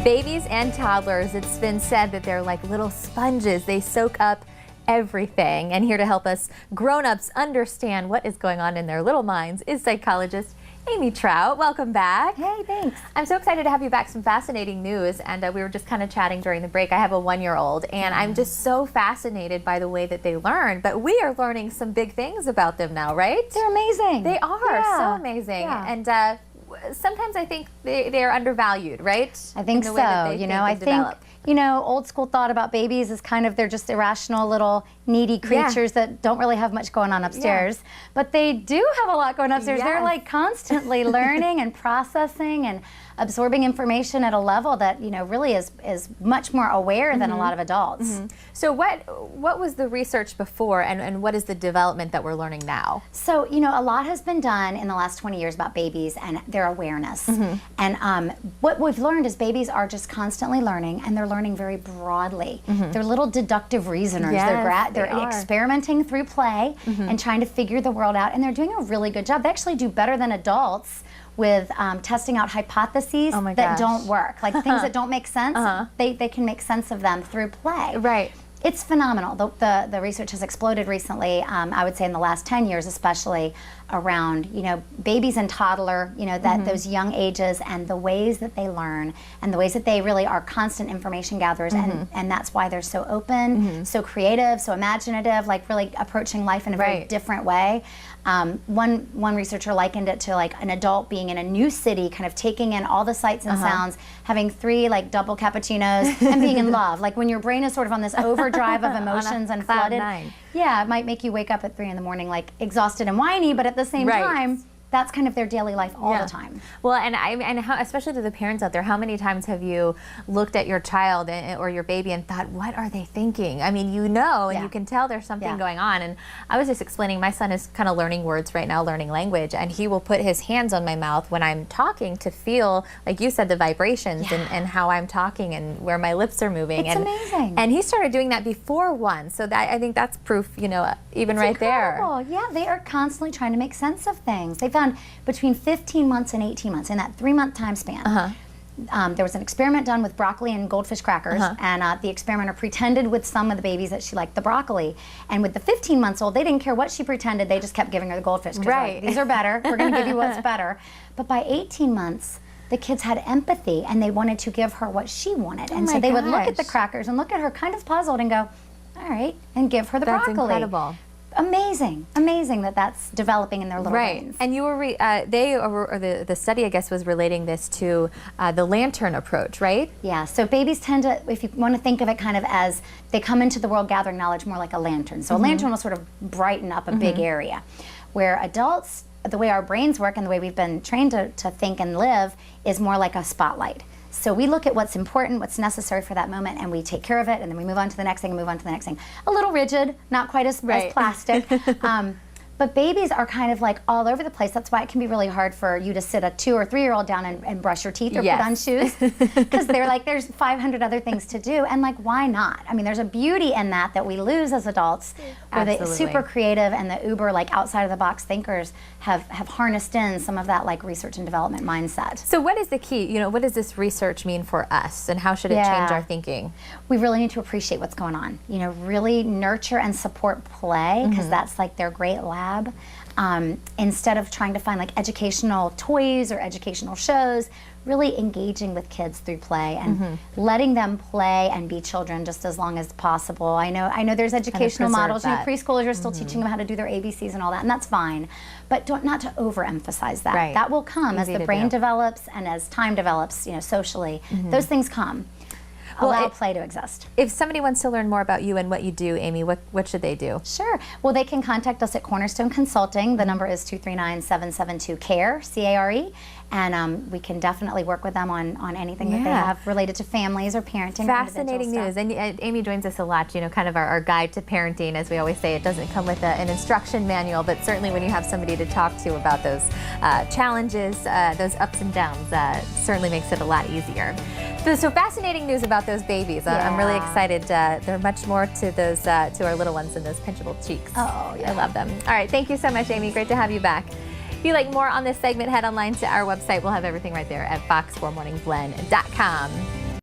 Babies and toddlers, it's been said that they're like little sponges. They soak up everything. And here to help us grown-ups understand what is going on in their little minds is psychologist Amy Trout. Welcome back. Hey, thanks. I'm so excited to have you back. Some fascinating news, and we were just kind of chatting during the break. I have a 1-year-old, and I'm just so fascinated by the way that they learn. But we are learning some big things about them now, right? They're amazing. They are so amazing. Yeah. And sometimes I think they're undervalued, right? I think so. I think old school thought about babies is kind of they're just irrational little needy creatures that don't really have much going on upstairs. But they do have a lot going on upstairs. They're like constantly learning and processing and absorbing information at a level that really is much more aware than a lot of adults. So what was the research before, and what is the development that we're learning now? So a lot has been done in the last 20 years about babies and their awareness. And what we've learned is babies are just constantly learning, and they're learning very broadly. They're little deductive reasoners. They're experimenting through play and trying to figure the world out, and they're doing a really good job. They actually do better than adults with testing out hypotheses that don't work, like things that don't make sense. They can make sense of them through play. Right. It's phenomenal. The research has exploded recently, I would say in the last 10 years especially, around babies and toddler, that those young ages and the ways that they learn and the ways that they really are constant information gatherers, and that's why they're so open, so creative, so imaginative, like really approaching life in a very different way. One researcher likened it to like an adult being in a new city, kind of taking in all the sights and sounds, having 3 like double cappuccinos and being in love. Like when your brain is sort of on this overdrive of emotions and flooded. Yeah, it might make you wake up at 3 in the morning like exhausted and whiny, but at the same time, that's kind of their daily life all the time. Well, and how, especially to the parents out there, how many times have you looked at your child or your baby and thought, what are they thinking? I mean, and you can tell there's something going on. And I was just explaining, my son is kind of learning words right now, learning language, and he will put his hands on my mouth when I'm talking to feel, like you said, the vibrations and how I'm talking and where my lips are moving. It's amazing. And he started doing that before 1, so I think that's proof, even right there. Yeah, they are constantly trying to make sense of things. They found between 15 months and 18 months, in that 3-month time span, there was an experiment done with broccoli and goldfish crackers, and the experimenter pretended with some of the babies that she liked the broccoli. And with the 15-month-old, they didn't care what she pretended, they just kept giving her the goldfish. Like, these are better, we're going to give you what's better. But by 18 months, the kids had empathy, and they wanted to give her what she wanted. And so they would look at the crackers and look at her kind of puzzled and go, all right, and give her the broccoli. That's incredible. Amazing that that's developing in their little brains. And you were the study, I guess, was relating this to the lantern approach, right? Yeah. So babies tend to, if you want to think of it kind of as they come into the world gathering knowledge more like a lantern. So a lantern will sort of brighten up a big area, where adults, the way our brains work and the way we've been trained to think and live, is more like a spotlight. So we look at what's important, what's necessary for that moment, and we take care of it, and then we move on to the next thing and move on to the next thing. A little rigid, not quite as plastic. But babies are kind of like all over the place. That's why it can be really hard for you to sit a 2 or 3-year-old down and brush your teeth or put on shoes, because they're like, there's 500 other things to do, and like, why not? I mean, there's a beauty in that we lose as adults, where the super creative and the uber like outside of the box thinkers have harnessed in some of that like research and development mindset. So what is the key? What does this research mean for us, and how should it change our thinking? We really need to appreciate what's going on. Really nurture and support play, because that's like their great lab. Instead of trying to find like educational toys or educational shows, really engaging with kids through play and letting them play and be children just as long as possible. I know there's educational models. Preschoolers are still teaching them how to do their ABCs and all that, and that's fine. But not to overemphasize that. That will come as the brain develops and as time develops, socially. Those things come. Allow play to exist. If somebody wants to learn more about you and what you do, Amy, what should they do? Sure. Well, they can contact us at Cornerstone Consulting. The number is 239-772-CARE, C-A-R-E. And we can definitely work with them on anything that they have related to families or parenting. Fascinating news. And Amy joins us a lot, kind of our guide to parenting. As we always say, it doesn't come with an instruction manual, but certainly when you have somebody to talk to about those challenges, those ups and downs, certainly makes it a lot easier. So fascinating news about those babies. I'm really excited. There are much more to those to our little ones than those pinchable cheeks. Oh, yeah. I love them. All right, thank you so much, Amy. Great to have you back. If you'd like more on this segment, head online to our website. We'll have everything right there at fox4morningblend.com.